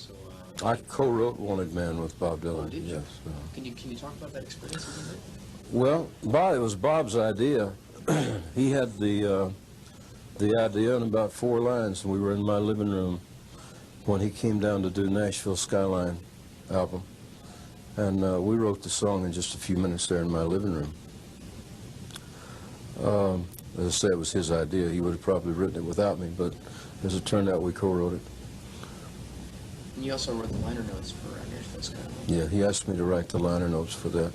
also. I co-wrote Wanted Man with Bob Dylan. Oh, did you? Yes. Can you talk about that experience a little bit? Well, it was Bob's idea. He had the idea in about 4 lines, and we were in my living room when he came down to do Nashville Skyline album, and we wrote the song in just a few minutes there in my living room. As I say, it was his idea. He would have probably written it without me, but as it turned out, we co-wrote it. And you also wrote the liner notes for Nashville Skyline. Yeah, he asked me to write the liner notes for that.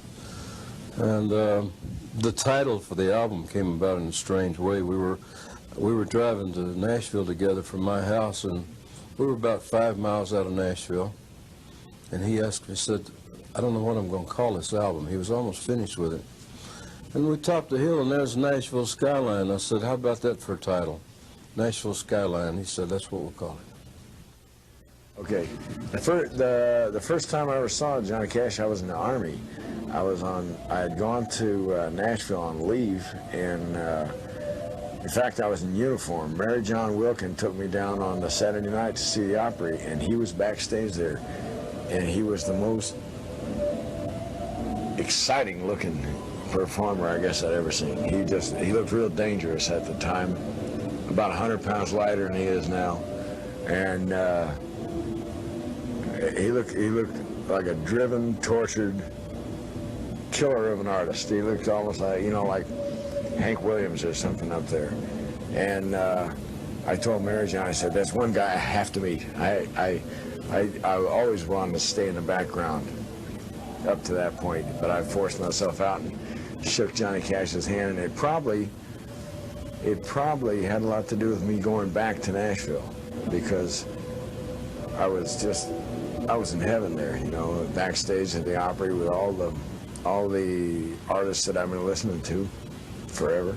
And the title for the album came about in a strange way. We were driving to Nashville together from my house, and we were about 5 miles out of Nashville. And he asked me, said, I don't know what I'm going to call this album. He was almost finished with it. And we topped the hill, and there's Nashville Skyline. I said, how about that for a title? Nashville Skyline. He said, that's what we'll call it. Okay, the first time I ever saw Johnny Cash, I was in the Army. I had gone to Nashville on leave, and in fact, I was in uniform. Mary John Wilkin took me down on the Saturday night to see the Opry, and he was backstage there, and he was the most exciting looking performer I guess I'd ever seen. He looked real dangerous at the time, about 100 pounds lighter than he is now, and he looked like a driven, tortured killer of an artist. He looked almost like, like Hank Williams or something up there. And I told Mary John, I said, that's one guy I have to meet. I always wanted to stay in the background up to that point, but I forced myself out and shook Johnny Cash's hand, and it probably had a lot to do with me going back to Nashville, because I was in heaven there, backstage at the Opry with all the artists that I've been listening to forever.